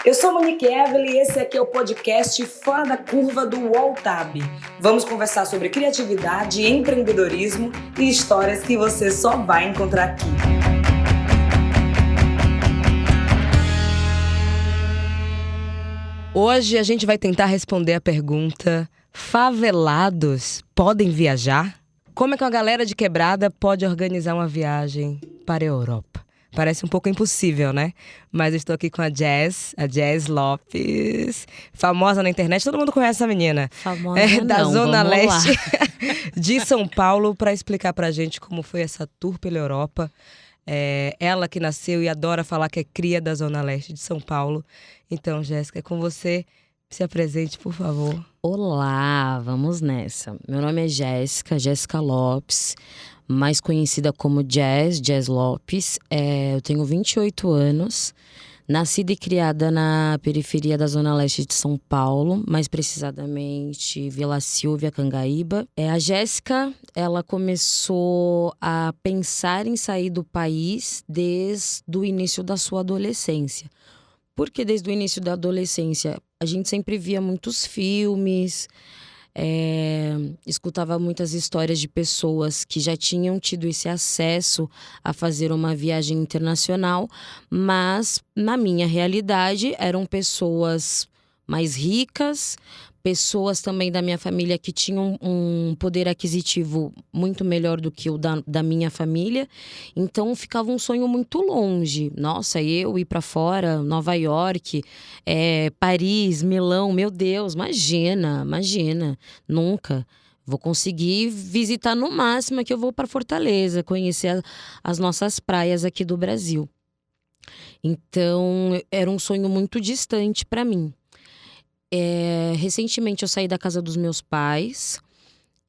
Eu sou Monique Evelyn e esse aqui é o podcast Fora da Curva do UOL-TAB. Vamos conversar sobre criatividade, empreendedorismo e histórias que você só vai encontrar aqui. Hoje a gente vai tentar responder a pergunta: favelados podem viajar? Como é que uma galera de quebrada pode organizar uma viagem para a Europa? Parece um pouco impossível, né? Mas eu estou aqui com a Jazz Lopes, famosa na internet. Todo mundo conhece essa menina. Famosa da não, Zona vamos Leste lá. de São Paulo, para explicar pra gente como foi essa tour pela Europa. Ela que nasceu e adora falar que é cria da Zona Leste de São Paulo. Então, Jéssica, é com você. Se apresente, por favor. Olá, vamos nessa. Meu nome é Jéssica Lopes, mais conhecida como Jazz Lopes. Eu tenho 28 anos, nascida e criada na periferia da Zona Leste de São Paulo, mais precisamente Vila Silvia, Cangaíba. A Jéssica, ela começou a pensar em sair do país desde o início da sua adolescência. Porque desde o início da adolescência a gente sempre via muitos filmes, escutava muitas histórias de pessoas que já tinham tido esse acesso a fazer uma viagem internacional, mas na minha realidade eram pessoas mais ricas, pessoas também da minha família que tinham um poder aquisitivo muito melhor do que o da minha família. Então ficava um sonho muito longe. Nossa, eu ir para fora, Nova York, Paris, Milão, meu Deus, imagina, nunca. Vou conseguir visitar no máximo que eu vou para Fortaleza, conhecer as nossas praias aqui do Brasil. Então era um sonho muito distante para mim. Recentemente eu saí da casa dos meus pais.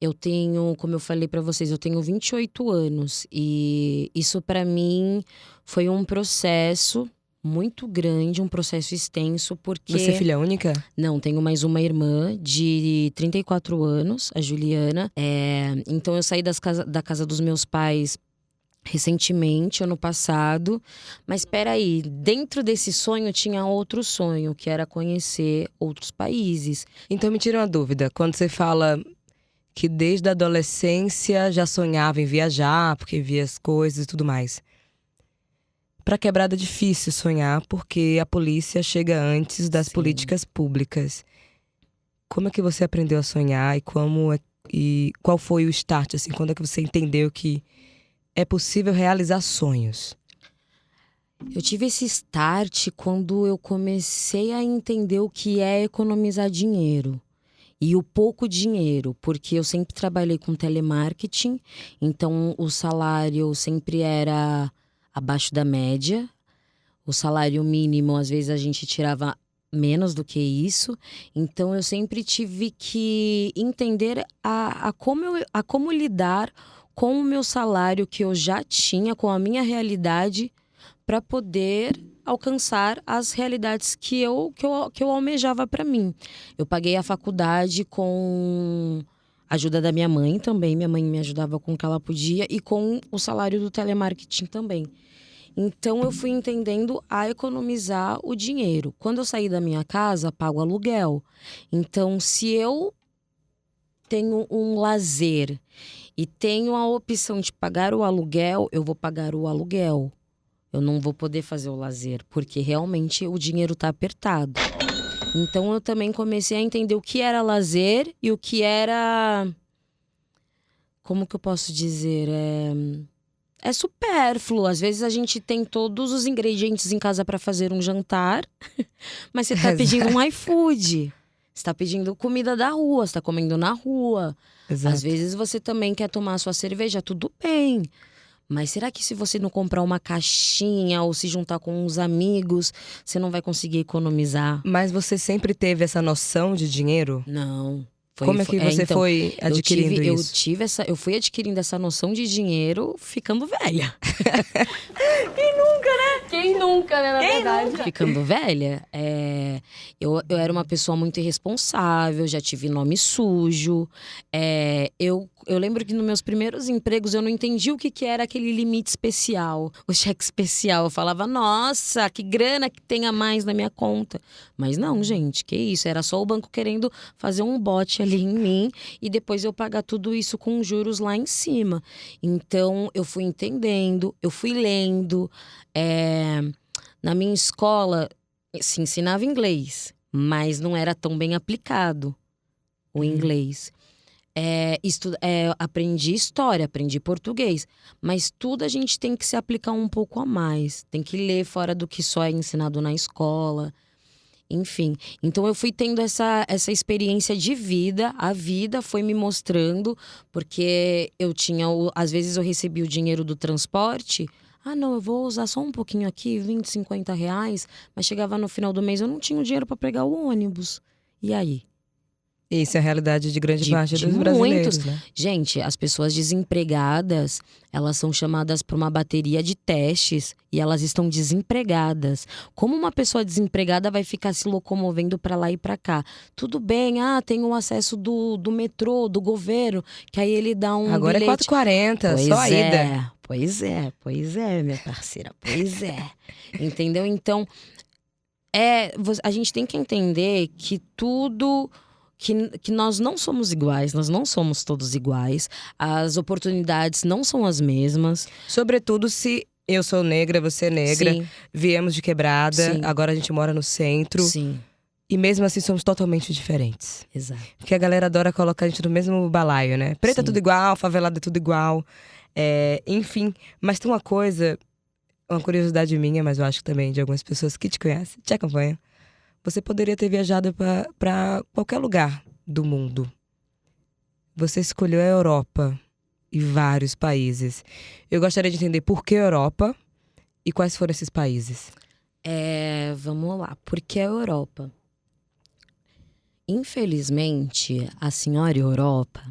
Eu tenho, como eu falei pra vocês, eu tenho 28 anos. E isso pra mim foi um processo muito grande, um processo extenso, porque... Você é filha única? Não, tenho mais uma irmã de 34 anos, a Juliana. Então eu saí da casa dos meus pais recentemente, ano passado. Mas peraí, dentro desse sonho tinha outro sonho, que era conhecer outros países. Então me tira uma dúvida, quando você fala que desde a adolescência já sonhava em viajar, porque via as coisas e tudo mais. Pra quebrada é difícil sonhar, porque a polícia chega antes das políticas públicas. Como é que você aprendeu a sonhar e qual foi o start, assim, quando é que você entendeu que é possível realizar sonhos? Eu tive esse start quando eu comecei a entender o que é economizar dinheiro. E o pouco dinheiro, porque eu sempre trabalhei com telemarketing, então o salário sempre era abaixo da média. O salário mínimo, às vezes, a gente tirava menos do que isso. Então eu sempre tive que entender a como lidar com o meu salário que eu já tinha, com a minha realidade, para poder alcançar as realidades que eu almejava para mim. Eu paguei a faculdade com a ajuda da minha mãe também. Minha mãe me ajudava com o que ela podia e com o salário do telemarketing também. Então eu fui entendendo a economizar o dinheiro. Quando eu saí da minha casa, pago aluguel. Então, se eu tenho um lazer e tenho a opção de pagar o aluguel, eu vou pagar o aluguel. Eu não vou poder fazer o lazer, porque realmente o dinheiro tá apertado. Então eu também comecei a entender o que era lazer e o que era... Como que eu posso dizer? É supérfluo. Às vezes a gente tem todos os ingredientes em casa para fazer um jantar, mas você tá pedindo um iFood. Você tá pedindo comida da rua, você tá comendo na rua. Exato. Às vezes você também quer tomar a sua cerveja, tudo bem. Mas será que se você não comprar uma caixinha ou se juntar com uns amigos, você não vai conseguir economizar? Mas você sempre teve essa noção de dinheiro? Não. Como é que você foi adquirindo isso? Eu fui adquirindo essa noção de dinheiro ficando velha. Quem nunca, né? Quem nunca, né, na verdade? Ficando velha, eu era uma pessoa muito irresponsável, já tive nome sujo. Eu lembro que nos meus primeiros empregos eu não entendi o que era aquele limite especial, o cheque especial. Eu falava, nossa, que grana que tem a mais na minha conta. Mas não, gente, que isso? Era só o banco querendo fazer um bote ali em mim e depois eu pagar tudo isso com juros lá em cima. Então, eu fui entendendo, eu fui lendo. Na minha escola, se ensinava inglês, mas não era tão bem aplicado o inglês. Aprendi história, aprendi português, mas tudo a gente tem que se aplicar um pouco a mais. Tem que ler fora do que só é ensinado na escola. Enfim, então eu fui tendo essa experiência de vida. A vida foi me mostrando, porque eu tinha, às vezes eu recebia o dinheiro do transporte. Ah, não, eu vou usar só um pouquinho aqui, 20, 50 reais. Mas chegava no final do mês, eu não tinha o dinheiro para pegar o ônibus. E aí? Isso é a realidade de grande parte dos brasileiros, muitos. né? Gente, as pessoas desempregadas, elas são chamadas para uma bateria de testes e elas estão desempregadas. Como uma pessoa desempregada vai ficar se locomovendo para lá e para cá? Tudo bem, tem o acesso do metrô, do governo, que aí ele dá um Agora bilhete. é 4,40, só a ida. Pois é, minha parceira, pois é. Entendeu? Então, a gente tem que entender que tudo... Que nós não somos iguais, nós não somos todos iguais. As oportunidades não são as mesmas. Sobretudo se eu sou negra, você é negra, Sim. Viemos de quebrada, Sim. agora a gente mora no centro. Sim, E mesmo assim somos totalmente diferentes. exato. Porque a galera adora colocar a gente no mesmo balaio, né? Preta é Sim. tudo igual, favelada é tudo igual. Enfim, mas tem uma coisa, uma curiosidade minha, mas eu acho que também de algumas pessoas que te conhecem, te acompanham. Você poderia ter viajado para qualquer lugar do mundo. Você escolheu a Europa e vários países. Eu gostaria de entender por que a Europa e quais foram esses países. Vamos lá, por que a Europa? Infelizmente, a senhora Europa,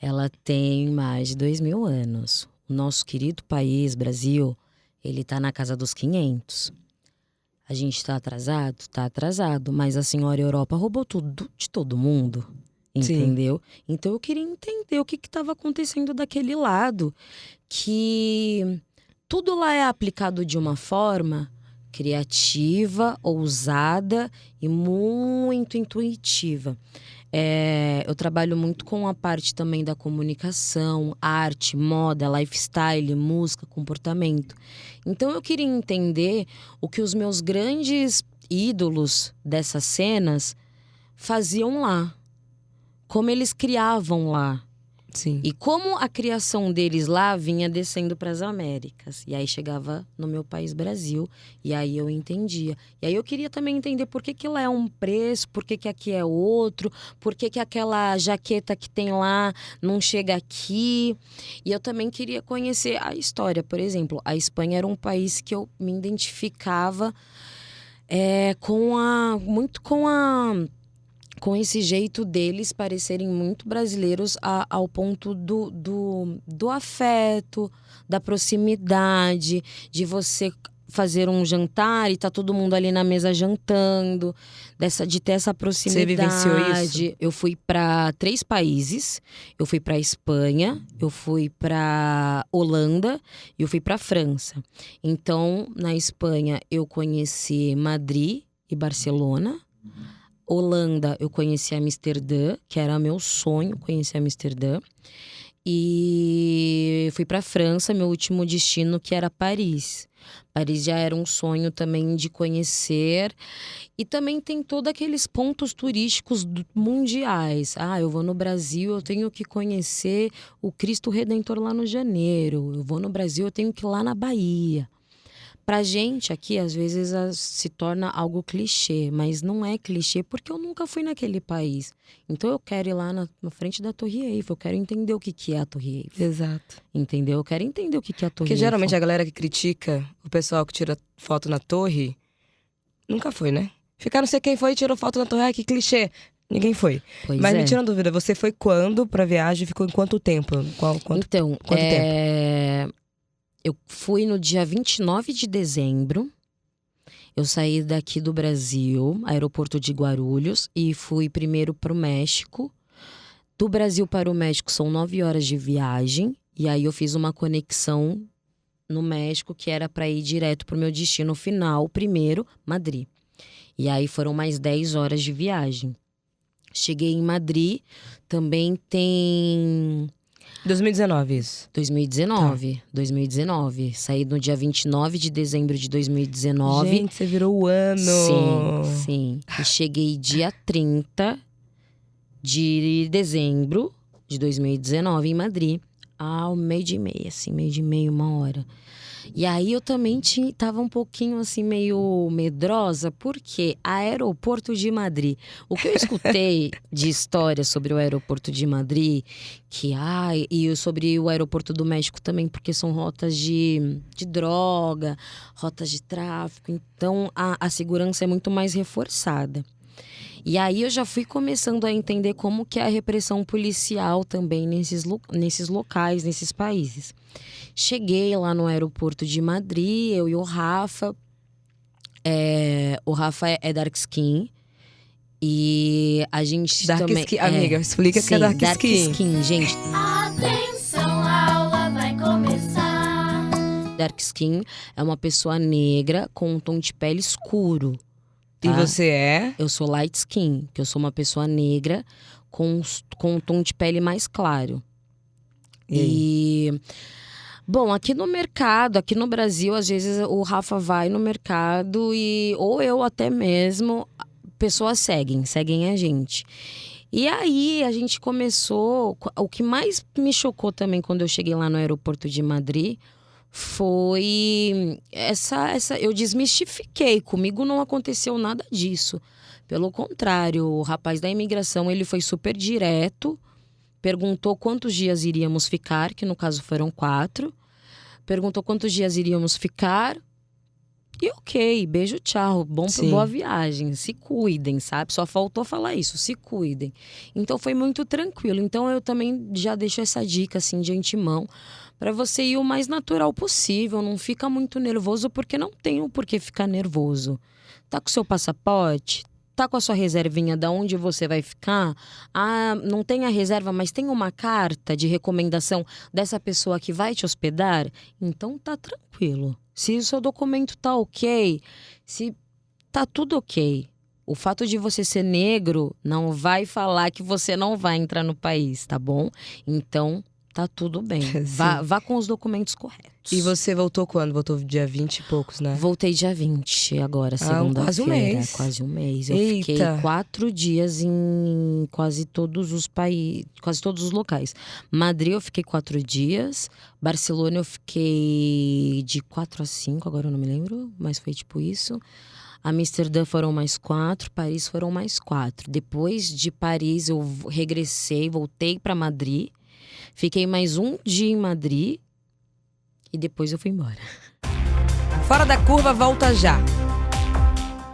ela tem mais de 2.000 anos. O nosso querido país, Brasil, ele tá na casa dos 500. A gente tá atrasado? Tá atrasado. Mas a senhora Europa roubou tudo de todo mundo. Entendeu? Sim. Então eu queria entender o que estava acontecendo daquele lado. Que tudo lá é aplicado de uma forma criativa, ousada e muito intuitiva. Eu trabalho muito com a parte também da comunicação, arte, moda, lifestyle, música, comportamento. Então eu queria entender o que os meus grandes ídolos dessas cenas faziam lá. Como eles criavam lá. Sim. E como a criação deles lá vinha descendo para as Américas. E aí chegava no meu país, Brasil. E aí eu entendia. E aí eu queria também entender por que lá é um preço, por que aqui é outro, por que aquela jaqueta que tem lá não chega aqui. E eu também queria conhecer a história. Por exemplo, a Espanha era um país que eu me identificava com esse jeito deles parecerem muito brasileiros ao ponto do afeto, da proximidade, de você fazer um jantar e tá todo mundo ali na mesa jantando, de ter essa proximidade. Você vivenciou isso? Eu fui para 3 países. Eu fui para Espanha, eu fui para Holanda e eu fui para França. Então, na Espanha, eu conheci Madrid e Barcelona. Holanda, eu conheci Amsterdã, que era meu sonho conhecer Amsterdã. E fui para França, meu último destino, que era Paris. Paris já era um sonho também de conhecer. E também tem todos aqueles pontos turísticos mundiais. Eu vou no Brasil, eu tenho que conhecer o Cristo Redentor lá no Janeiro. Eu vou no Brasil, eu tenho que ir lá na Bahia. Pra gente aqui, às vezes, se torna algo clichê, mas não é clichê porque eu nunca fui naquele país. Então eu quero ir lá na frente da Torre Eiffel, eu quero entender o que é a Torre Eiffel. Exato. Entendeu? Eu quero entender o que é a Torre Porque Eiffel. geralmente a galera que critica o pessoal que tira foto na torre, nunca foi, né? Não sei quem foi e tirou foto na torre, que clichê. Ninguém foi. Pois Mas é. me tira uma dúvida, você foi quando pra viagem? Ficou em quanto tempo? Quanto tempo? Eu fui no dia 29 de dezembro Eu saí daqui do Brasil, aeroporto de Guarulhos, e fui primeiro para o México. Do Brasil para o México são 9 horas de viagem. E aí eu fiz uma conexão no México que era para ir direto para o meu destino final, primeiro, Madrid. E aí foram mais 10 horas de viagem. Cheguei em Madrid, também tem... 2019 isso. 2019, 2019. Saí no dia 29 de dezembro de 2019. Gente, você virou o ano. Sim. E cheguei dia 30 de dezembro de 2019 em Madrid. Ao meio de meia, assim, meio de meia, 1 hora. E aí eu também tava um pouquinho assim, meio medrosa, porque aeroporto de Madrid. O que eu escutei de história sobre o aeroporto de Madrid, e sobre o aeroporto do México também, porque são rotas de droga, rotas de tráfico, então a segurança é muito mais reforçada. E aí eu já fui começando a entender como que é a repressão policial também nesses locais, nesses países. Cheguei lá no aeroporto de Madrid, eu e o Rafa. O Rafa é dark skin. E a gente Dark também... skin, amiga, explica o que é dark skin, gente. Atenção, a aula vai começar. Dark skin é uma pessoa negra com um tom de pele escuro. Tá? E você é? Eu sou light skin, que eu sou uma pessoa negra com um tom de pele mais claro. Bom, aqui no mercado, aqui no Brasil, às vezes o Rafa vai no mercado ou eu até mesmo, pessoas seguem a gente. E aí a gente começou, o que mais me chocou também quando eu cheguei lá no aeroporto de Madrid foi eu desmistifiquei, comigo não aconteceu nada disso. Pelo contrário, o rapaz da imigração, ele foi super direto, perguntou quantos dias iríamos ficar, que no caso foram 4. Perguntou quantos dias iríamos ficar. E ok, beijo, tchau, boa viagem, se cuidem, sabe? Só faltou falar isso, se cuidem. Então foi muito tranquilo. Então eu também já deixo essa dica assim de antemão, para você ir o mais natural possível, não fica muito nervoso, porque não tem o porquê ficar nervoso. Tá com o seu passaporte? Tá com a sua reservinha de onde você vai ficar? Não tem a reserva, mas tem uma carta de recomendação dessa pessoa que vai te hospedar? Então tá tranquilo. Se o seu documento tá ok, se tá tudo ok. O fato de você ser negro não vai falar que você não vai entrar no país, tá bom? Então tá tudo bem. Vá com os documentos corretos. E você voltou quando? Voltou dia 20 e poucos, né? Voltei dia 20 agora, segunda-feira. Quase um mês. Quase um mês. Eu Eita. fiquei 4 dias em quase todos os países, quase todos os locais. Madrid eu fiquei 4 dias. Barcelona eu fiquei de 4 a 5, agora eu não me lembro, mas foi tipo isso. Amsterdã foram mais 4, Paris foram mais 4. Depois de Paris eu regressei, voltei para Madrid. Fiquei mais 1 dia em Madrid e depois eu fui embora. Fora da Curva volta já.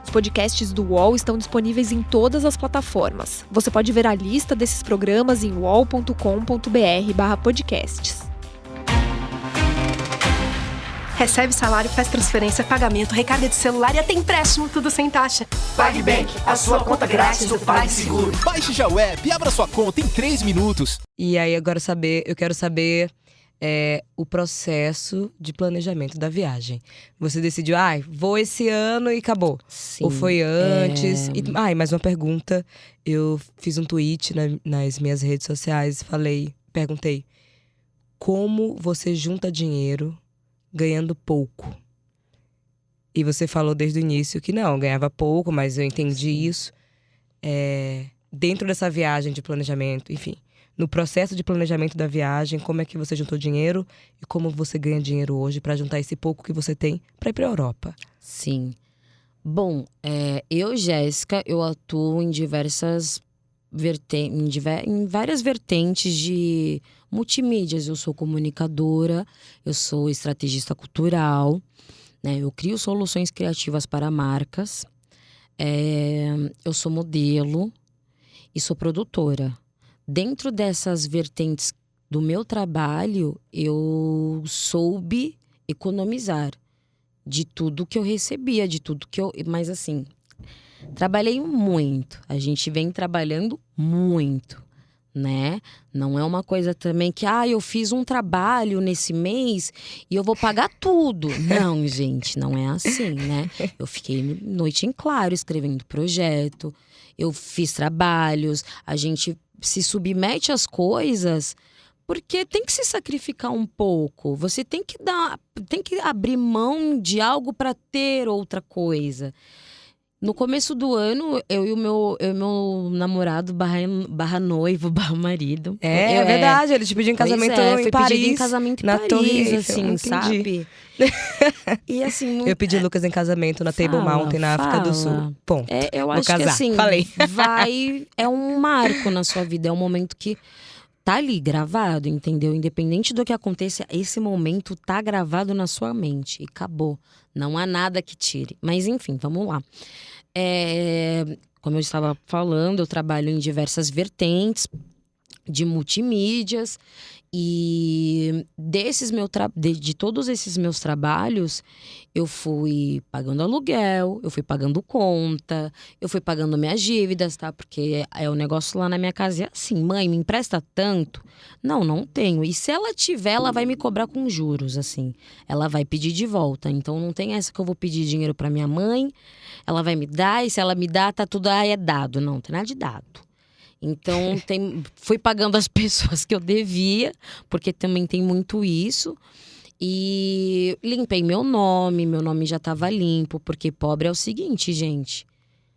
Os podcasts do UOL estão disponíveis em todas as plataformas. Você pode ver a lista desses programas em uol.com.br/podcasts. Recebe salário, faz transferência, pagamento, recarga de celular e até empréstimo, tudo sem taxa. PagBank, a sua conta grátis do PagSeguro. Baixe já o app e abra sua conta em 3 minutos. E aí agora eu quero saber o processo de planejamento da viagem. Você decidiu, vou esse ano e acabou. Sim, Ou foi antes? E mais uma pergunta. Eu fiz um tweet nas minhas redes sociais, perguntei, como você junta dinheiro ganhando pouco? E você falou desde o início que não, ganhava pouco, mas eu entendi isso. Dentro dessa viagem de planejamento, enfim, no processo de planejamento da viagem, como é que você juntou dinheiro e como você ganha dinheiro hoje para juntar esse pouco que você tem para ir para a Europa? Sim. Bom, Jéssica, eu atuo em em várias vertentes de multimídias. Eu sou comunicadora, eu sou estrategista cultural, né? Eu crio soluções criativas para marcas, eu sou modelo e sou produtora. Dentro dessas vertentes do meu trabalho, eu soube economizar de tudo que eu recebia, de tudo que eu... Mas assim, trabalhei muito. A gente vem trabalhando muito, né? Não é uma coisa também que, eu fiz um trabalho nesse mês e eu vou pagar tudo. Não, gente, não é assim, né? Eu fiquei noite em claro escrevendo projeto, eu fiz trabalhos, a gente se submete às coisas porque tem que se sacrificar um pouco. Você tem que abrir mão de algo para ter outra coisa. No começo do ano, eu e o meu namorado barra noivo, barra marido. É verdade, ele te pediu em casamento em foi Paris. Pedido em casamento em na Paris, Torre Eiffel, assim, entendi. sabe? E assim... Eu pedi Lucas em casamento na Table Mountain, na África do Sul. Ponto. Eu Vou acho casar. que assim, Falei. é um marco na sua vida, é um momento que tá ali gravado, entendeu? Independente do que aconteça, esse momento tá gravado na sua mente e acabou. Não há nada que tire. Mas enfim, vamos lá. Como eu estava falando, eu trabalho em diversas vertentes de multimídias e de todos esses meus trabalhos, eu fui pagando aluguel, eu fui pagando conta, eu fui pagando minhas dívidas, tá? Porque o negócio lá na minha casa é assim: mãe, me empresta tanto? Não tenho. E se ela tiver, ela vai me cobrar com juros, assim. Ela vai pedir de volta. Então não tem essa que eu vou pedir dinheiro pra minha mãe, ela vai me dar, e se ela me dá, tá tudo é dado. Não tem nada de dado. Então, fui pagando as pessoas que eu devia, porque também tem muito isso. E limpei meu nome já estava limpo, porque pobre é o seguinte, gente.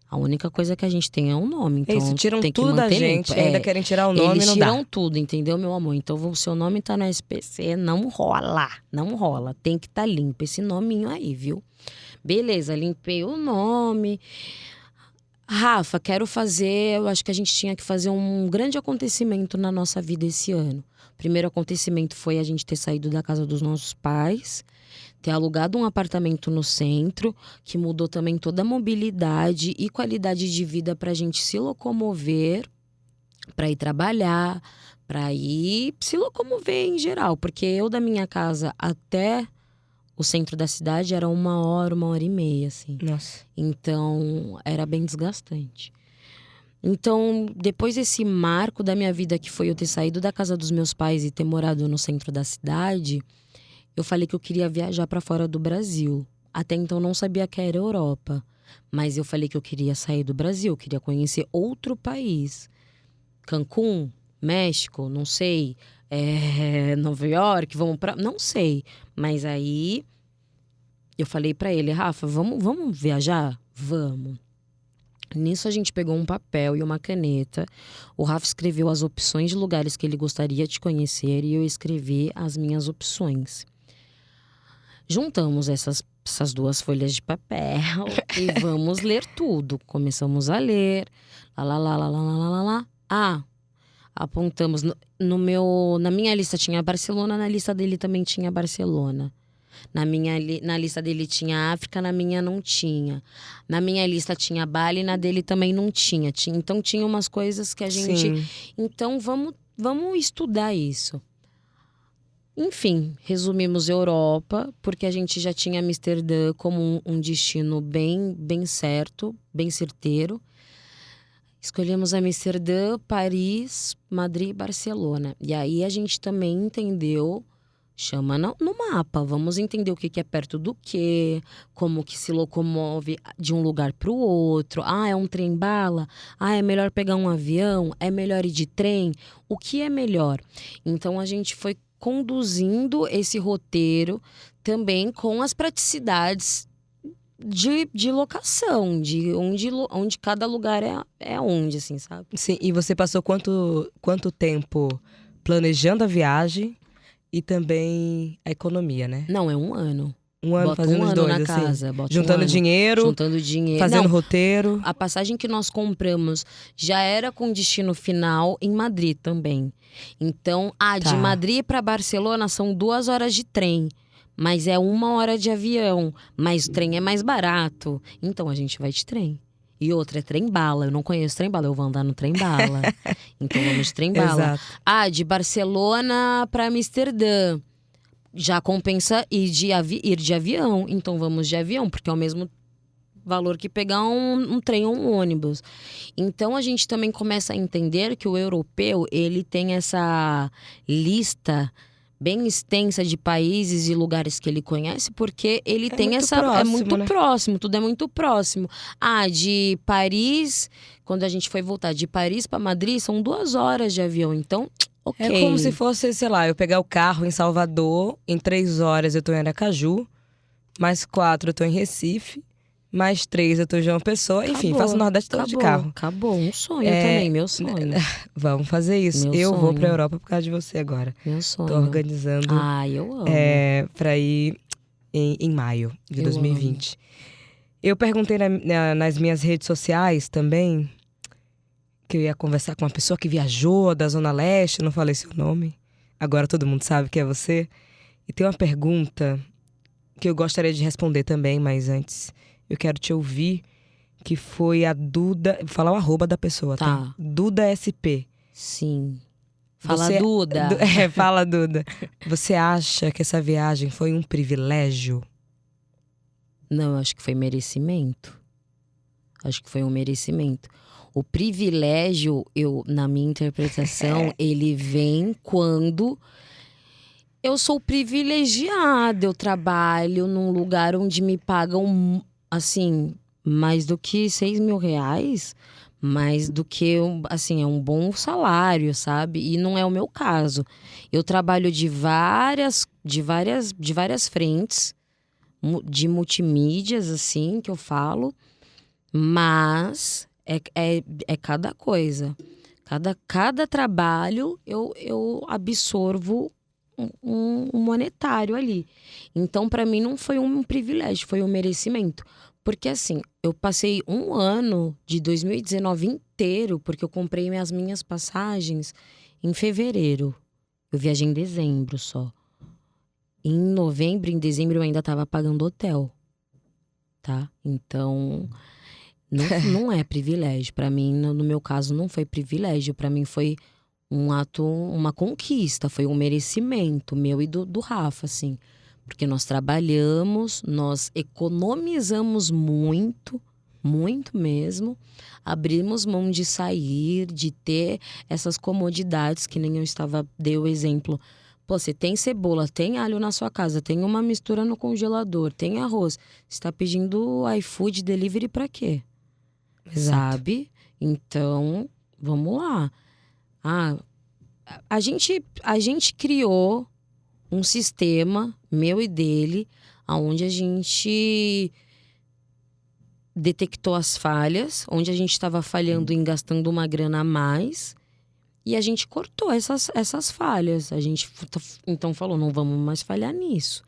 A única coisa que a gente tem é um nome, então Isso, tiram tem que tudo da manter gente, limpo. ainda querem tirar o nome, eles não tiram dá. tudo, entendeu, meu amor? Então, o seu nome tá no SPC, não rola, tem que estar limpo esse nominho aí, viu? Beleza, limpei o nome. Rafa, eu acho que a gente tinha que fazer um grande acontecimento na nossa vida esse ano. O primeiro acontecimento foi a gente ter saído da casa dos nossos pais, ter alugado um apartamento no centro, que mudou também toda a mobilidade e qualidade de vida pra gente se locomover, pra ir trabalhar, pra ir se locomover em geral. Porque eu da minha casa até o centro da cidade era 1 hora e meia, assim. Nossa. Então, era bem desgastante. Então, depois desse marco da minha vida, que foi eu ter saído da casa dos meus pais e ter morado no centro da cidade, eu falei que eu queria viajar para fora do Brasil. Até então, não sabia que era Europa. Mas eu falei que eu queria sair do Brasil, queria conhecer outro país. Cancún, México, não sei. Nova York, vamos pra... Não sei. Mas aí eu falei pra ele: Rafa, vamos viajar? Vamos. Nisso a gente pegou um papel e uma caneta. O Rafa escreveu as opções de lugares que ele gostaria de conhecer e eu escrevi as minhas opções. Juntamos essas 2 folhas de papel e vamos ler tudo. Começamos a ler. Apontamos na minha lista tinha Barcelona, na lista dele também tinha Barcelona. Na lista dele tinha África, na minha não tinha. Na minha lista tinha Bali, na dele também não tinha. Então tinha umas coisas que a gente... Sim. Então vamos estudar isso. Enfim, resumimos Europa, porque a gente já tinha Amsterdã como um destino bem certo, bem certeiro. Escolhemos Amsterdã, Paris, Madrid e Barcelona. E aí a gente também entendeu, chama no mapa, vamos entender o que é perto do quê, como que se locomove de um lugar para o outro. É um trem-bala? É melhor pegar um avião? É melhor ir de trem? O que é melhor? Então a gente foi conduzindo esse roteiro também com as praticidades de locação, de onde cada lugar é onde, assim, sabe? Sim, e você passou quanto tempo planejando a viagem e também a economia, né? Não, é 1 ano. 1 ano Bota fazendo 1 os ano dois, na assim. casa, bota Juntando 1 ano. dinheiro, Juntando dinheiro. fazendo Não, roteiro. a passagem que nós compramos já era com destino final em Madrid também. Então, de Madrid para Barcelona são 2 horas de trem. Mas é 1 hora de avião. Mas o trem é mais barato. Então a gente vai de trem. E outra é trem-bala. Eu não conheço trem-bala, eu vou andar no trem-bala. Então vamos de trem-bala. Exato. De Barcelona para Amsterdã. já compensa ir de avião. Então vamos de avião, porque é o mesmo valor que pegar um trem ou um ônibus. Então a gente também começa a entender que o europeu, ele tem essa lista bem extensa de países e lugares que ele conhece, porque ele tem muito essa... próximo, é muito né? próximo, tudo é muito próximo. De Paris, quando a gente foi voltar de Paris para Madrid, são 2 horas de avião. Então, ok. É como se fosse, sei lá, eu pegar o carro em Salvador, em 3 horas eu tô em Aracaju, mais 4 eu tô em Recife, mais 3 eu tô em João Pessoa, enfim, Acabou, faço o Nordeste todo de carro. Acabou, um sonho também, meu sonho. Vamos fazer isso. Meu eu vou sonho. pra Europa por causa de você agora. Meu sonho. Tô organizando Eu amo. pra ir em maio de Eu 2020. Eu perguntei nas minhas redes sociais também, que eu ia conversar com uma pessoa que viajou da Zona Leste, não falei seu nome. Agora todo mundo sabe que é você. E tem uma pergunta que eu gostaria de responder também, mas antes eu quero te ouvir, que foi a Duda... Vou falar o arroba da pessoa, tá? Duda SP. Sim. Fala, Você- Duda. Fala, Duda. Você acha que essa viagem foi um privilégio? Não, eu acho que foi merecimento. Acho que foi um merecimento. O privilégio, na minha interpretação, ele vem quando eu sou privilegiada. Eu trabalho num lugar onde me pagam, assim, mais do que 6 mil reais. Mais do que, assim, é um bom salário, sabe? E não é o meu caso. Eu trabalho de várias frentes, de multimídias, assim, que eu falo. Mas é cada coisa. Cada trabalho eu absorvo um monetário ali. Então, para mim, não foi um privilégio, foi um merecimento. Porque, assim, eu passei um ano de 2019 inteiro, porque eu comprei as minhas passagens em fevereiro. Eu viajei em dezembro só. Em novembro, em dezembro, eu ainda estava pagando hotel. Tá? Então, não é privilégio. Para mim, no meu caso, não foi privilégio. Para mim, foi um ato, uma conquista. Foi um merecimento meu e do Rafa, assim. Porque nós trabalhamos, nós economizamos muito, muito mesmo. Abrimos mão de sair, de ter essas comodidades, que nem dei o exemplo. Pô, você tem cebola, tem alho na sua casa, tem uma mistura no congelador, tem arroz. Você tá pedindo iFood, delivery pra quê? Exato. Sabe? Então, vamos lá. A gente criou um sistema, meu e dele, onde a gente detectou as falhas, onde a gente estava falhando em gastando uma grana a mais, e a gente cortou essas falhas. A gente então falou, não vamos mais falhar nisso.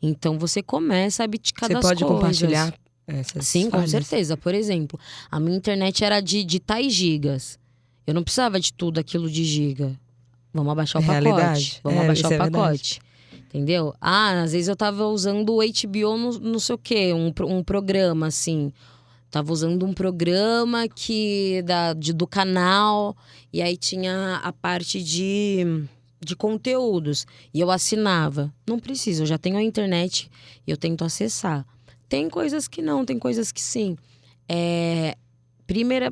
Então você começa a abdicar das coisas. Você pode compartilhar essas Sim, com falhas? certeza. Por exemplo, a minha internet era de tais gigas. Eu não precisava de tudo aquilo de giga. Vamos abaixar o pacote. Realidade. Vamos abaixar isso o é verdade. pacote. Entendeu? Às vezes eu tava usando o HBO não sei o quê, um programa, assim. Tava usando um programa do canal, e aí tinha a parte de conteúdos. E eu assinava. Não precisa, eu já tenho a internet e eu tento acessar. Tem coisas que não, tem coisas que sim.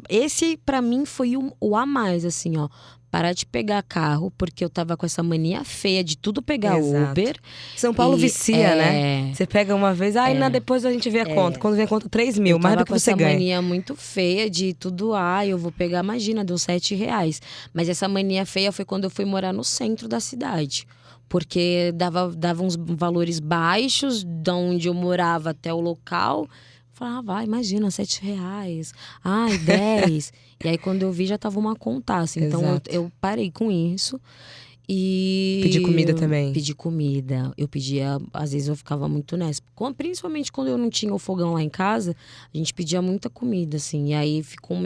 Esse pra mim foi o a mais, assim, ó. Parar de pegar carro, porque eu tava com essa mania feia de tudo pegar Exato. Uber. São Paulo E, vicia, né? Você pega uma vez, depois a gente vê a conta. Quando vem a conta, 3 mil, Eu mais tava do que com você essa ganha. mania muito feia de tudo, eu vou pegar, imagina, deu R$7. Mas essa mania feia foi quando eu fui morar no centro da cidade. Porque dava uns valores baixos de onde eu morava até o local. Falava, imagina, R$7. 10. E aí, quando eu vi, já tava uma contaça. Então, Exato. eu parei com isso. E... Pedir comida também. Pedi comida. Eu pedia... Às vezes, eu ficava muito nessa. Principalmente quando eu não tinha o fogão lá em casa, a gente pedia muita comida, assim. E aí, ficou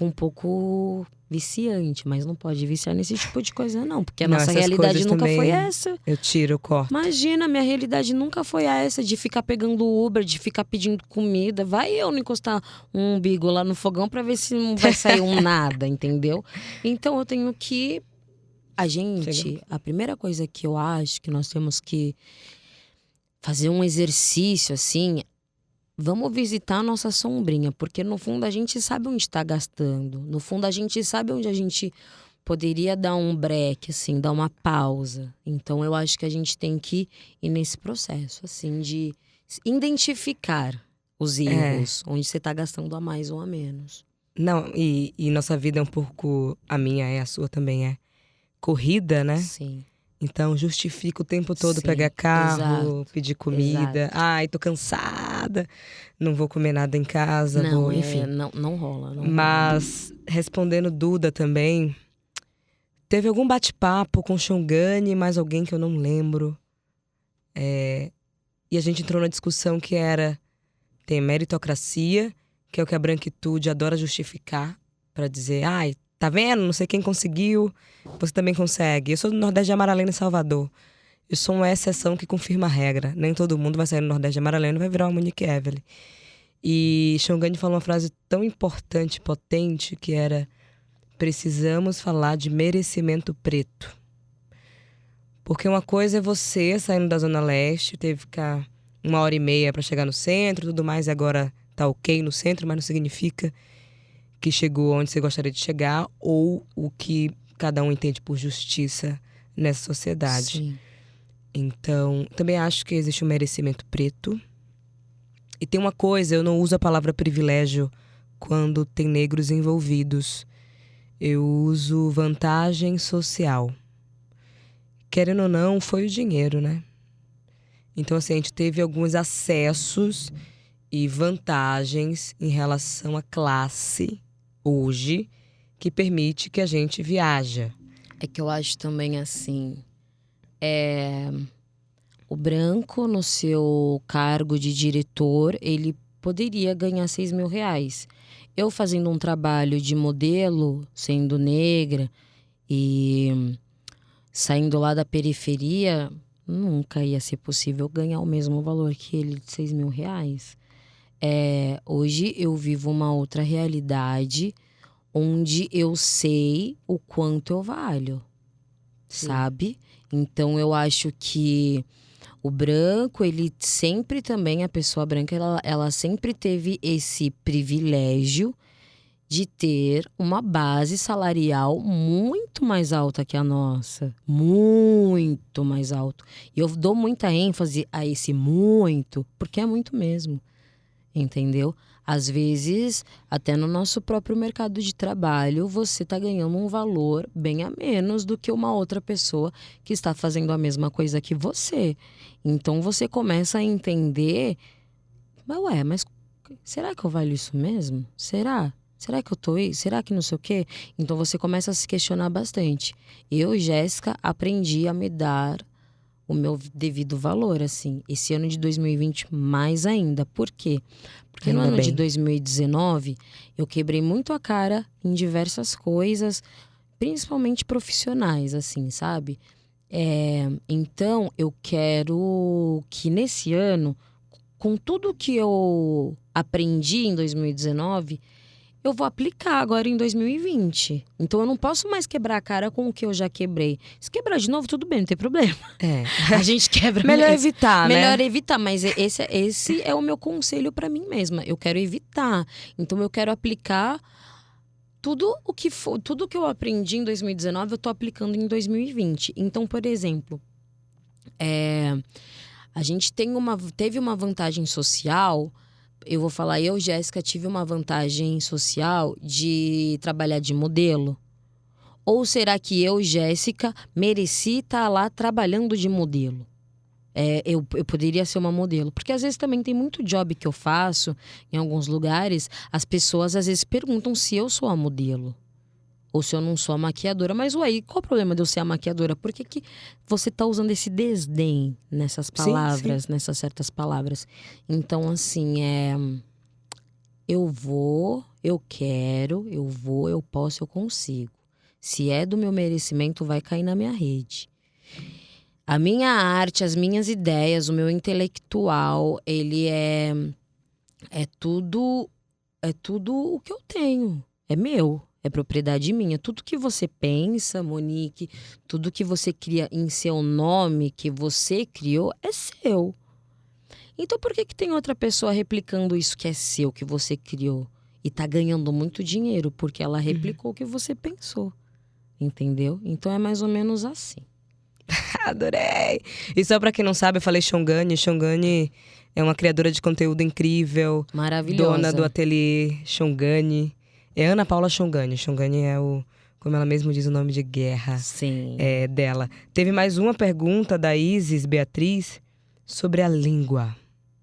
um pouco viciante. Mas não pode viciar nesse tipo de coisa, não. Porque a Não, nossa essas realidade coisas nunca também foi essa. Eu tiro, eu corto. Imagina, minha realidade nunca foi essa de ficar pegando Uber, de ficar pedindo comida. Vai eu não encostar um umbigo lá no fogão pra ver se não vai sair um nada, entendeu? Então eu tenho que A primeira coisa que eu acho que nós temos que fazer um exercício, assim, vamos visitar a nossa sombrinha, porque no fundo a gente sabe onde está gastando. No fundo a gente sabe onde a gente poderia dar um break, assim, dar uma pausa. Então eu acho que a gente tem que ir nesse processo, assim, de identificar os erros, onde você está gastando a mais ou a menos. Não, e nossa vida é um pouco, a minha a sua também é corrida, né? Sim. Então justifica o tempo todo Sim, pegar carro, exato, pedir comida. exato. Ai, tô cansada, não vou comer nada em casa, Não, enfim. não rola. Mas, respondendo Duda também, teve algum bate-papo com Xongani, mais alguém que eu não lembro. E a gente entrou na discussão que tem meritocracia, que é o que a branquitude adora justificar, pra dizer, ai, tá vendo? Não sei quem conseguiu, você também consegue. Eu sou do Nordeste de Amaralina e Salvador. Eu sou uma exceção que confirma a regra. Nem todo mundo vai sair do Nordeste de Amaralina e vai virar uma Monique Evelyn. E Xongani falou uma frase tão importante e potente que era: precisamos falar de merecimento preto. Porque uma coisa é você saindo da Zona Leste, teve que ficar 1h30 para chegar no centro, tudo mais, e agora tá ok no centro, mas não significa que chegou onde você gostaria de chegar ou o que cada um entende por justiça nessa sociedade. Sim. Então, também acho que existe um merecimento preto. E tem uma coisa, eu não uso a palavra privilégio quando tem negros envolvidos. Eu uso vantagem social. Querendo ou não, foi o dinheiro, né? Então, assim, a gente teve alguns acessos e vantagens em relação à classe hoje que permite que a gente viaja. É que eu acho também assim, o branco no seu cargo de diretor, ele poderia ganhar R$6.000. Eu fazendo um trabalho de modelo, sendo negra e saindo lá da periferia, nunca ia ser possível ganhar o mesmo valor que ele de R$6.000. Hoje eu vivo uma outra realidade onde eu sei o quanto eu valho, sabe? Então eu acho que o branco, ele sempre também, a pessoa branca, ela sempre teve esse privilégio de ter uma base salarial muito mais alta que a nossa. Muito mais alto. E eu dou muita ênfase a esse muito, porque é muito mesmo. Entendeu? Às vezes, até no nosso próprio mercado de trabalho, você está ganhando um valor bem a menos do que uma outra pessoa que está fazendo a mesma coisa que você. Então, você começa a entender, mas será que eu valho isso mesmo? Será? Será que eu tô aí? Será que não sei o quê? Então, você começa a se questionar bastante. Eu, Jéssica, aprendi a me dar o meu devido valor, assim. Esse ano de 2020, mais ainda. Por quê? Porque no ano de 2019, eu quebrei muito a cara em diversas coisas, principalmente profissionais, assim, sabe? Então, eu quero que nesse ano, com tudo que eu aprendi em 2019, eu vou aplicar agora em 2020. Então eu não posso mais quebrar a cara com o que eu já quebrei. Se quebrar de novo, tudo bem, não tem problema. A gente quebra Melhor mesmo. evitar, né? Melhor evitar, mas esse é o meu conselho pra mim mesma. Eu quero evitar. Então eu quero aplicar tudo que eu aprendi em 2019, eu tô aplicando em 2020. Então, por exemplo, a gente teve uma vantagem social. Eu vou falar, eu, Jéssica, tive uma vantagem social de trabalhar de modelo? Ou será que eu, Jéssica, mereci estar lá trabalhando de modelo? Eu poderia ser uma modelo. Porque às vezes também tem muito job que eu faço em alguns lugares. As pessoas às vezes perguntam se eu sou a modelo. Ou se eu não sou a maquiadora. Mas ué, qual o problema de eu ser a maquiadora? Por que você tá usando esse desdém nessas palavras, Sim. nessas certas palavras? Então, assim, eu vou, eu quero, eu vou, eu posso, eu consigo. Se é do meu merecimento, vai cair na minha rede. A minha arte, as minhas ideias, o meu intelectual, ele é tudo o que eu tenho. É meu. É propriedade minha. Tudo que você pensa, Monique, tudo que você cria em seu nome, que você criou, é seu. Então por que tem outra pessoa replicando isso que é seu, que você criou? E tá ganhando muito dinheiro, porque ela replicou o que você pensou. Entendeu? Então é mais ou menos assim. Adorei! E só pra quem não sabe, eu falei Xongani. Xongani é uma criadora de conteúdo incrível. Maravilhosa. Dona do ateliê Xongani. É Ana Paula Xongani. Xongani é como ela mesma diz, o nome de guerra Sim. dela. Teve mais uma pergunta da Isis Beatriz sobre a língua.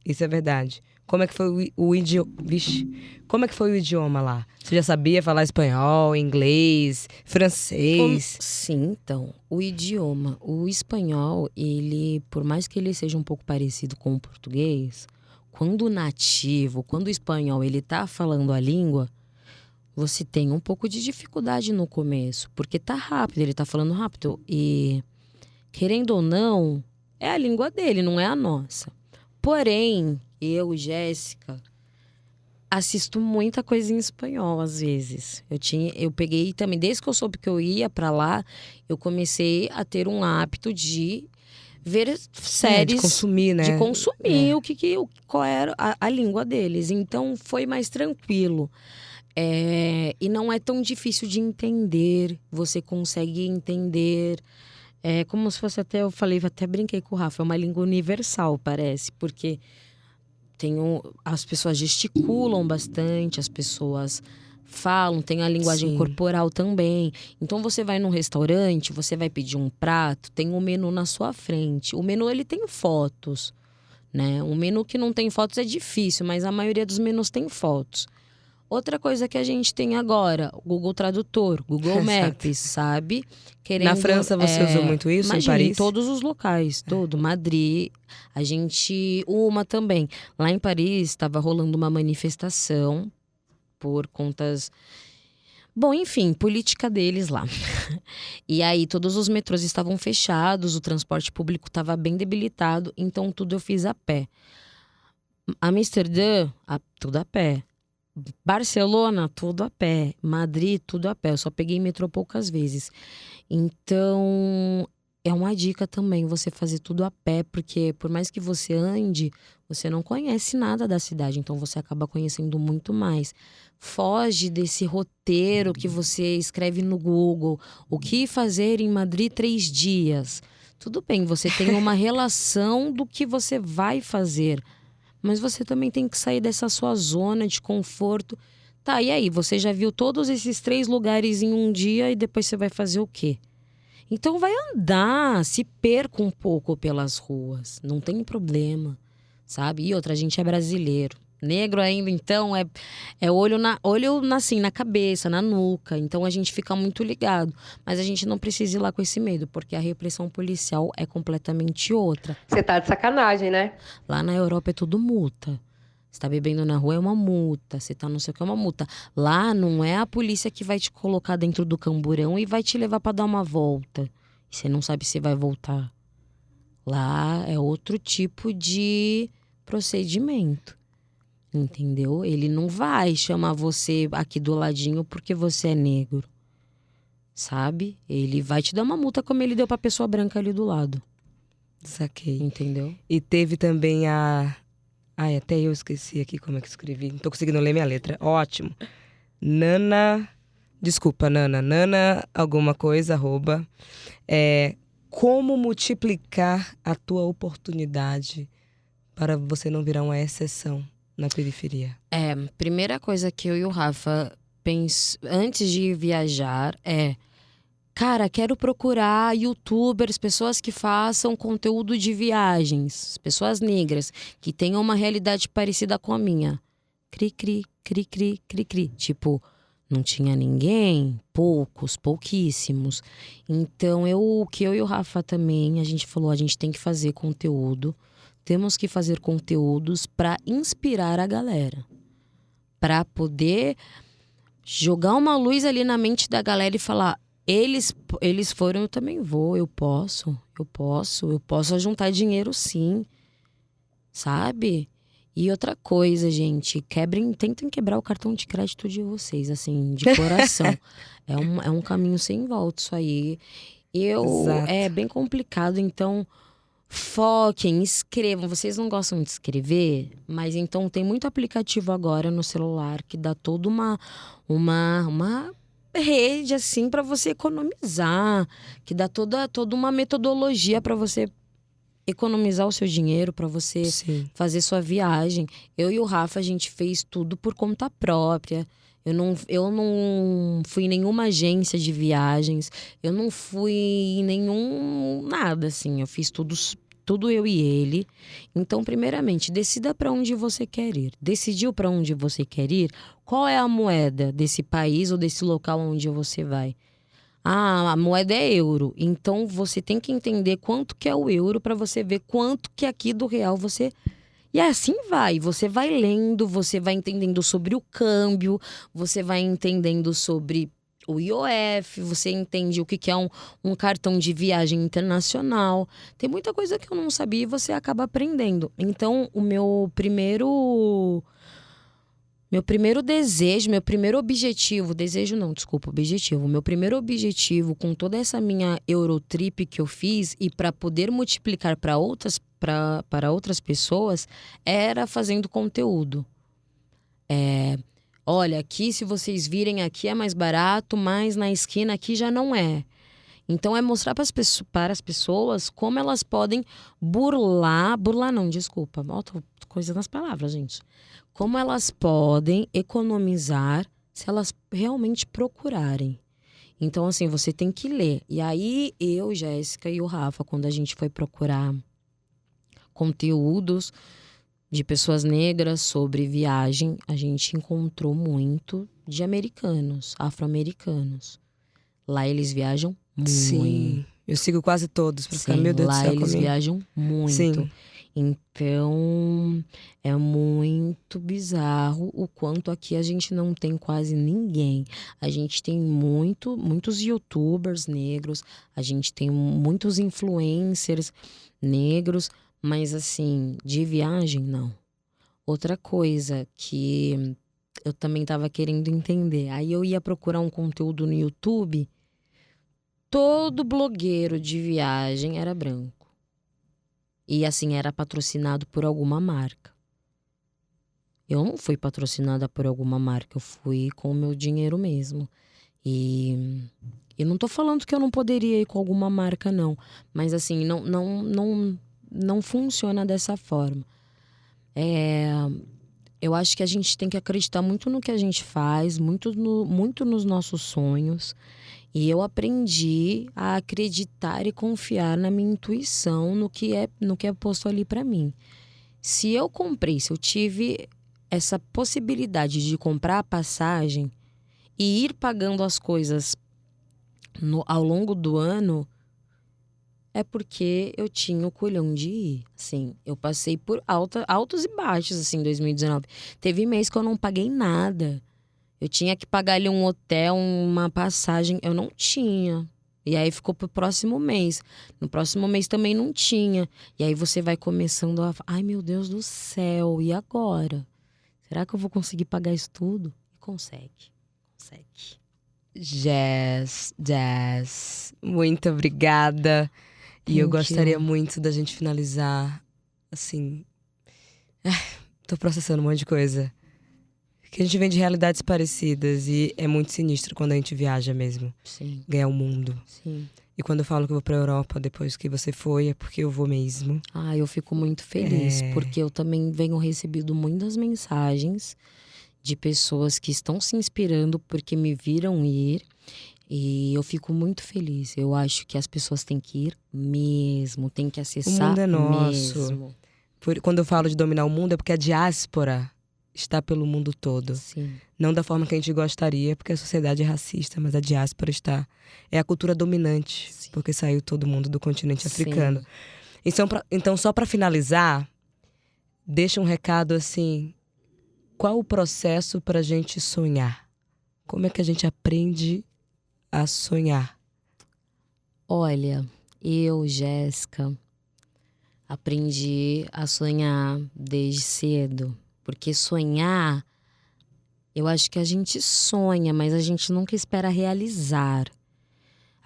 Isso é verdade. Como é que foi o idioma? Vixe, como é que foi o idioma lá? Você já sabia falar espanhol, inglês, francês? Sim, então, o idioma, o espanhol, ele, por mais que ele seja um pouco parecido com o português, quando o nativo, quando o espanhol, ele tá falando a língua, você tem um pouco de dificuldade no começo, porque tá rápido, ele tá falando rápido e, querendo ou não, é a língua dele, não é a nossa. Porém, eu, Jéssica, assisto muita coisa em espanhol às vezes. Eu peguei também, desde que eu soube que eu ia pra lá, eu comecei a ter um hábito de ver séries, de consumir, né? De consumir qual era a língua deles. Então foi mais tranquilo. E não é tão difícil de entender. Você consegue entender. É como se fosse até brinquei com o Rafa, é uma língua universal, parece, porque as pessoas gesticulam bastante, as pessoas falam, tem a linguagem Sim. corporal também. Então você vai num restaurante, você vai pedir um prato, tem um menu na sua frente. O menu, ele tem fotos, né? Um menu que não tem fotos é difícil, mas a maioria dos menus tem fotos. Outra coisa que a gente tem agora, o Google Tradutor, Google Maps, sabe? Na França você usou muito isso, imagina, em Paris? em todos os locais, Madrid, uma também. Lá em Paris estava rolando uma manifestação por contas... Bom, enfim, política deles lá. E aí todos os metrôs estavam fechados, o transporte público estava bem debilitado, então tudo eu fiz a pé. Amsterdã, tudo a pé. Barcelona, tudo a pé. Madrid, tudo a pé. Eu só peguei metrô poucas vezes. Então, é uma dica também você fazer tudo a pé, porque por mais que você ande, você não conhece nada da cidade. Então, você acaba conhecendo muito mais. Foge desse roteiro que você escreve no Google. O que fazer em Madrid 3 dias? Tudo bem, você tem uma relação do que você vai fazer. Mas você também tem que sair dessa sua zona de conforto. Tá, e aí? Você já viu todos esses 3 lugares em um dia e depois você vai fazer o quê? Então vai andar, se perca um pouco pelas ruas. Não tem problema, sabe? E outra, a gente é brasileiro. Negro ainda, então, é olho na cabeça, na nuca. Então a gente fica muito ligado. Mas a gente não precisa ir lá com esse medo, porque a repressão policial é completamente outra. Você tá de sacanagem, né? Lá na Europa é tudo multa. Você tá bebendo na rua é uma multa. Você tá não sei o que é uma multa. Lá não é a polícia que vai te colocar dentro do camburão e vai te levar pra dar uma volta. E você não sabe se vai voltar. Lá é outro tipo de procedimento. Entendeu? Ele não vai chamar você aqui do ladinho porque você é negro. Sabe? Ele vai te dar uma multa como ele deu pra pessoa branca ali do lado. Saquei. Entendeu? E teve também até eu esqueci aqui como é que escrevi. Não tô conseguindo ler minha letra. Ótimo. Desculpa, Nana alguma coisa, @ como multiplicar a tua oportunidade para você não virar uma exceção na periferia? Primeira coisa que eu e o Rafa antes de viajar cara, quero procurar youtubers, pessoas que façam conteúdo de viagens, pessoas negras, que tenham uma realidade parecida com a minha. Cri, cri, cri, cri, cri, cri. Tipo, não tinha ninguém, pouquíssimos. Então, o que eu e o Rafa também, a gente falou, a gente tem que fazer conteúdo. Temos que fazer conteúdos para inspirar a galera. Para poder jogar uma luz ali na mente da galera e falar: eles foram, eu também vou, eu posso juntar dinheiro sim, sabe? E outra coisa, gente, tentem quebrar o cartão de crédito de vocês, assim, de coração. É um caminho sem volta isso aí. Exato. É bem complicado, então foquem, escrevam. Vocês não gostam de escrever, mas então tem muito aplicativo agora no celular que dá toda uma rede, assim, para você economizar, que dá toda uma metodologia para você economizar o seu dinheiro, para você Sim. fazer sua viagem. Eu e o Rafa, a gente fez tudo por conta própria. Eu não fui em nenhuma agência de viagens. Eu não fui em nenhum nada, assim. Eu fiz tudo eu e ele. Então, primeiramente, decida para onde você quer ir. Decidiu para onde você quer ir? Qual é a moeda desse país ou desse local onde você vai? Ah, a moeda é euro. Então, você tem que entender quanto que é o euro para você ver quanto que aqui do real você... E assim vai. Você vai lendo, você vai entendendo sobre o câmbio, você vai entendendo sobre o IOF, você entende o que é um cartão de viagem internacional. Tem muita coisa que eu não sabia e você acaba aprendendo. Então, o meu primeiro desejo, meu primeiro objetivo, objetivo. Meu primeiro objetivo com toda essa minha Eurotrip que eu fiz e para poder multiplicar para outras pessoas era fazendo conteúdo. Olha, aqui se vocês virem aqui é mais barato, mas na esquina aqui já não é. Então é mostrar para as pessoas como elas podem burlar não, desculpa, bota coisa nas palavras, gente. Como elas podem economizar se elas realmente procurarem. Então, assim, você tem que ler. E aí, eu, Jéssica e o Rafa, quando a gente foi procurar conteúdos de pessoas negras sobre viagem, a gente encontrou muito de americanos, afro-americanos. Lá eles viajam muito. Sim, eu sigo quase todos pra ficar, meu Deus do lá céu, eles comigo. viajam muito. Sim. Então, é muito bizarro o quanto aqui a gente não tem quase ninguém. A gente tem muitos youtubers negros, a gente tem muitos influencers negros, mas assim, de viagem, não. Outra coisa que eu também estava querendo entender, aí eu ia procurar um conteúdo no YouTube, todo blogueiro de viagem era branco. E assim, era patrocinado por alguma marca. Eu não fui patrocinada por alguma marca, eu fui com o meu dinheiro mesmo. E não tô falando que eu não poderia ir com alguma marca, não. Mas assim, não funciona dessa forma. Eu acho que a gente tem que acreditar muito no que a gente faz, muito nos nossos sonhos. E eu aprendi a acreditar e confiar na minha intuição, no que é posto ali para mim. Se eu tive essa possibilidade de comprar a passagem e ir pagando as coisas ao longo do ano, é porque eu tinha o culhão de ir. Assim, eu passei por altos e baixos assim, em 2019. Teve mês que eu não paguei nada. Eu tinha que pagar ali um hotel, uma passagem. Eu não tinha. E aí ficou pro próximo mês. No próximo mês também não tinha. E aí você vai começando a... Ai, meu Deus do céu, e agora? Será que eu vou conseguir pagar isso tudo? E consegue. Jazz, muito obrigada. E eu gostaria muito da gente finalizar, assim... Tô processando um monte de coisa. Que a gente vem de realidades parecidas e é muito sinistro quando a gente viaja mesmo. Sim. Ganhar o mundo. Sim. E quando eu falo que eu vou pra Europa depois que você foi, é porque eu vou mesmo. Ah, eu fico muito feliz, porque eu também venho recebido muitas mensagens de pessoas que estão se inspirando porque me viram ir. E eu fico muito feliz. Eu acho que as pessoas têm que ir mesmo, têm que acessar o mundo é nosso. mesmo. Quando eu falo de dominar o mundo, é porque a diáspora está pelo mundo todo. Sim. Não da forma que a gente gostaria, porque a sociedade é racista, mas a diáspora está. É a cultura dominante, Sim. porque saiu todo mundo do continente africano. Sim. Então, só para finalizar, deixa um recado assim: qual o processo para a gente sonhar? Como é que a gente aprende a sonhar? Olha, eu, Jéssica, Aprendi a sonhar desde cedo. Porque sonhar, eu acho que a gente sonha, mas a gente nunca espera realizar.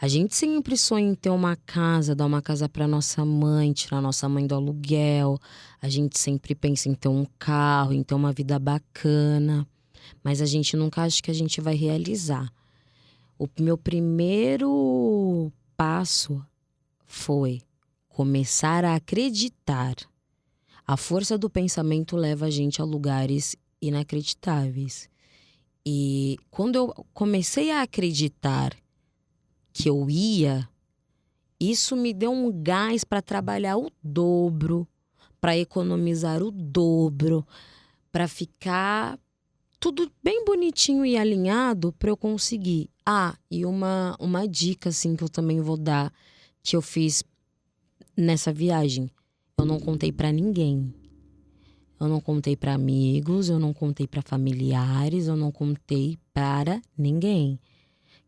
A gente sempre sonha em ter uma casa, dar uma casa para nossa mãe, tirar nossa mãe do aluguel. A gente sempre pensa em ter um carro, em ter uma vida bacana. Mas a gente nunca acha que a gente vai realizar. O meu primeiro passo foi começar a acreditar. A força do pensamento leva a gente a lugares inacreditáveis. E quando eu comecei a acreditar que eu ia, isso me deu um gás para trabalhar o dobro, para economizar o dobro, para ficar tudo bem bonitinho e alinhado para eu conseguir. E uma dica assim que eu também vou dar, que eu fiz nessa viagem. Eu não contei para ninguém. Eu não contei para amigos, eu não contei para familiares, eu não contei para ninguém.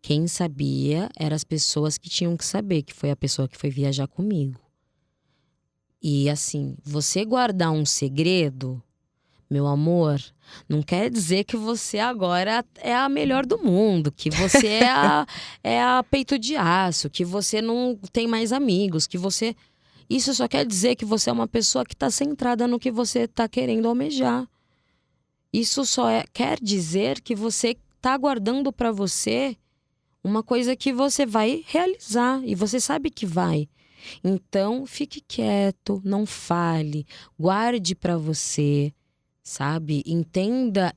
Quem sabia eram as pessoas que tinham que saber, que foi a pessoa que foi viajar comigo. E assim, você guardar um segredo, meu amor, não quer dizer que você agora é a melhor do mundo, que você é a peito de aço, que você não tem mais amigos, que você... Isso só quer dizer que você é uma pessoa que está centrada no que você está querendo almejar. Isso só quer dizer que você está guardando para você uma coisa que você vai realizar. E você sabe que vai. Então, fique quieto, não fale, guarde para você, sabe? Entenda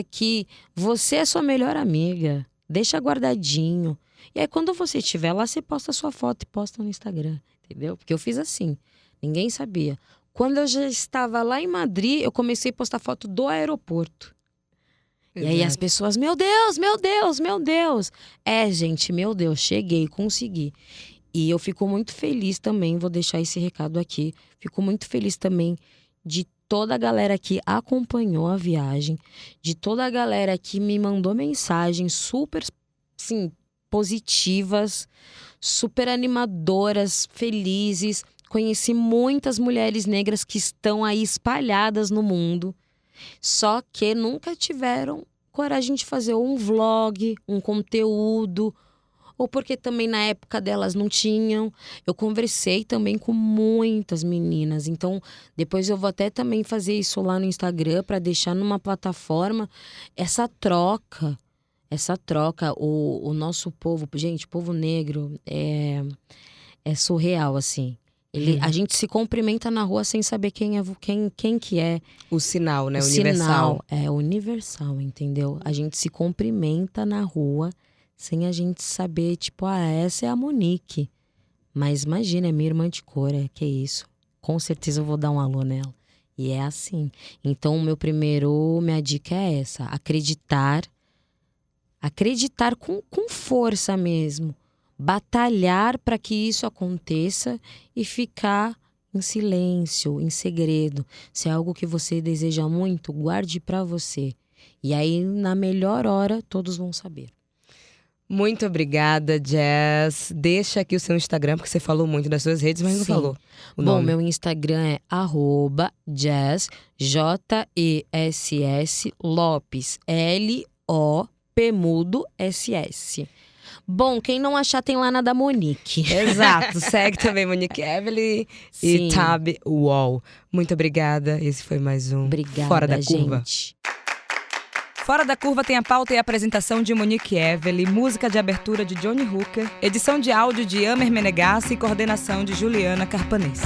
que você é sua melhor amiga. Deixa guardadinho. E aí, quando você estiver lá, você posta a sua foto e posta no Instagram. Entendeu? Porque eu fiz assim. Ninguém sabia. Quando eu já estava lá em Madrid, eu comecei a postar foto do aeroporto. Exato. E aí as pessoas, meu Deus, meu Deus, meu Deus. Gente, meu Deus, cheguei, consegui. E eu fico muito feliz também, vou deixar esse recado aqui. Fico muito feliz também de toda a galera que acompanhou a viagem, de toda a galera que me mandou mensagens super, sim, positivas, super animadoras, felizes. Conheci muitas mulheres negras que estão aí espalhadas no mundo, só que nunca tiveram coragem de fazer um vlog, um conteúdo, ou porque também na época delas não tinham. Eu conversei também com muitas meninas, então depois eu vou até também fazer isso lá no Instagram para deixar numa plataforma essa troca. O nosso povo, gente, o povo negro é surreal, assim. A gente se cumprimenta na rua sem saber quem que é. O sinal, né? O universal. Sinal é universal, entendeu? A gente se cumprimenta na rua sem a gente saber, tipo, essa é a Monique. Mas imagina, é minha irmã de cor, que isso. Com certeza eu vou dar um alô nela. E é assim. Então, minha dica é essa. Acreditar com força mesmo. Batalhar para que isso aconteça e ficar em silêncio, em segredo. Se é algo que você deseja muito, guarde para você. E aí, na melhor hora, todos vão saber. Muito obrigada, Jazz. Deixa aqui o seu Instagram, porque você falou muito das suas redes, mas não falou o nome. Bom, meu Instagram é @jazz, JESS Lopes, LOPmudo SS. Bom, quem não achar tem lá na da Monique. Exato, segue também Monique Evelyn e Tab Wall. Muito obrigada, esse foi mais um Fora da Curva. Gente. Fora da Curva tem a pauta e a apresentação de Monique Evelyn, música de abertura de Johnny Hooker, edição de áudio de Amer Menegassi e coordenação de Juliana Carpanês.